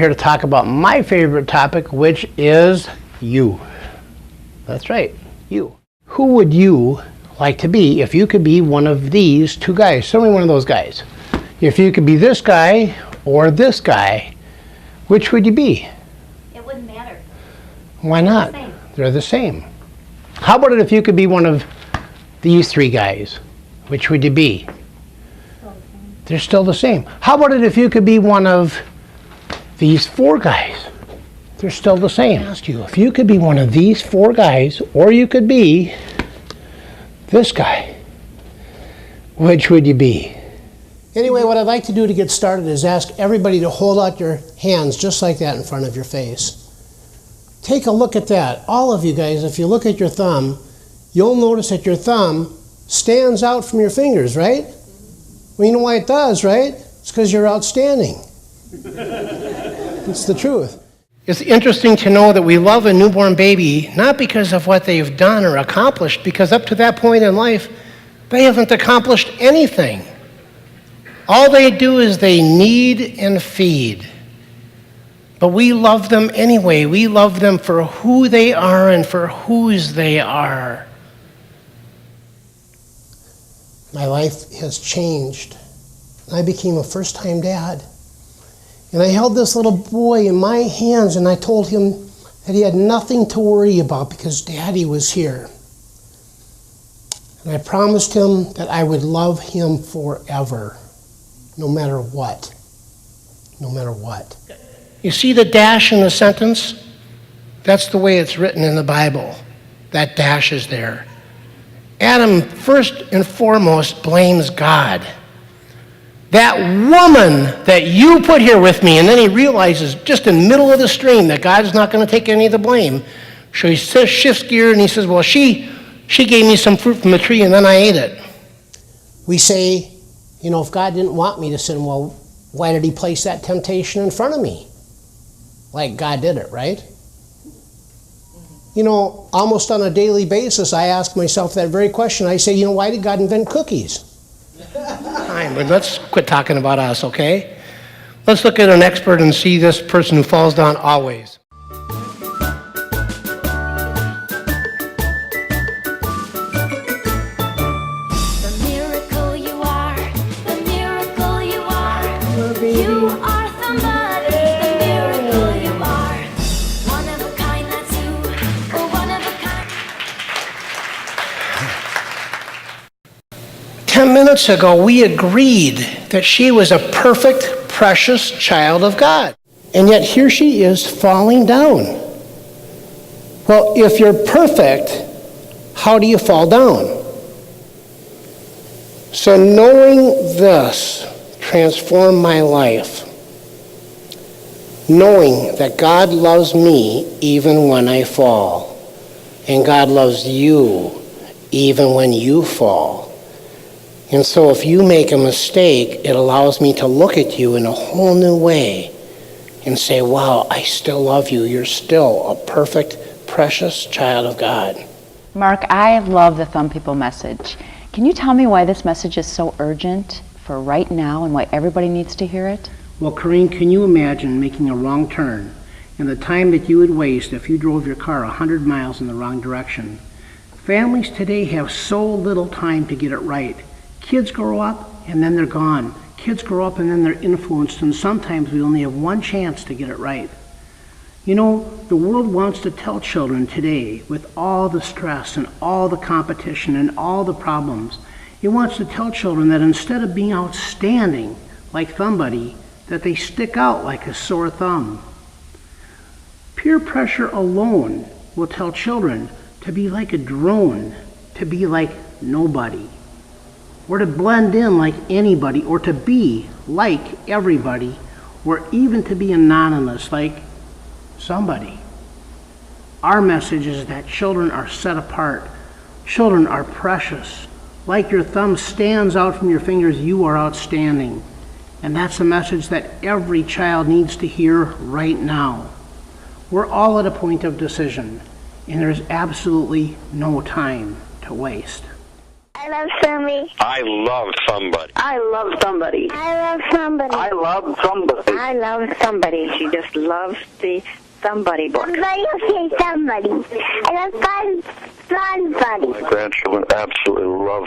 Here to talk about my favorite topic, which is you. That's right, you. Who would you like to be if you could be one of these two guys? Show me one of those guys. If you could be this guy or this guy, which would you be? It wouldn't matter. Why not? They're the same. How about it if you could be one of these three guys? Which would you be? They're still the same. How about it if you could be one of these four guys? They're still the same. I asked you, if you could be one of these four guys, or you could be this guy, which would you be? Anyway, what I'd like to do to get started is ask everybody to hold out your hands just like that in front of your face. Take a look at that. All of you guys, if you look at your thumb, you'll notice that your thumb stands out from your fingers, right? Well, you know why it does, right? It's because you're outstanding. It's the truth. It's interesting to know that we love a newborn baby not because of what they've done or accomplished, because up to that point in life, they haven't accomplished anything. All they do is they knead and feed. But we love them anyway. We love them for who they are and for whose they are. My life has changed. I became a first-time dad. And I held this little boy in my hands and I told him that he had nothing to worry about because Daddy was here. And I promised him that I would love him forever. No matter what. No matter what. You see the dash in the sentence? That's the way it's written in the Bible. That dash is there. Adam, first and foremost, blames God. That woman that you put here with me, and then he realizes just in the middle of the stream that God's not going to take any of the blame. So he shifts gear and he says, well, she gave me some fruit from the tree and then I ate it. We say, you know, if God didn't want me to sin, well, why did he place that temptation in front of me? Like God did it, right? You know, almost on a daily basis, I ask myself that very question. I say, you know, why did God invent cookies? Fine, but let's quit talking about us, okay? Let's look at an expert and see this person who falls down always. Minutes ago, we agreed that she was a perfect, precious child of God. And yet here she is falling down. Well, if you're perfect, how do you fall down? So knowing this transformed my life. Knowing that God loves me even when I fall. And God loves you even when you fall. And so if you make a mistake, it allows me to look at you in a whole new way and say, wow, I still love you. You're still a perfect, precious child of God. Mark, I love the Thumb People message. Can you tell me why this message is so urgent for right now and why everybody needs to hear it? Well, Corrine, can you imagine making a wrong turn and the time that you would waste if you drove your car 100 miles in the wrong direction? Families today have so little time to get it right. Kids grow up and then they're gone. Kids grow up and then they're influenced, and sometimes we only have one chance to get it right. You know, the world wants to tell children today, with all the stress and all the competition and all the problems, it wants to tell children that instead of being outstanding like Thumbuddy, that they stick out like a sore thumb. Peer pressure alone will tell children to be like a drone, to be like nobody, or to blend in like anybody, or to be like everybody, or even to be anonymous like somebody. Our message is that children are set apart. Children are precious. Like your thumb stands out from your fingers, you are outstanding. And that's a message that every child needs to hear right now. We're all at a point of decision, and there's absolutely no time to waste. I love somebody. I love somebody. I love somebody. I love somebody. I love somebody. I love somebody. She just loves the Somebody book. Somebody will say somebody. I love fun buddy. My grandchildren absolutely love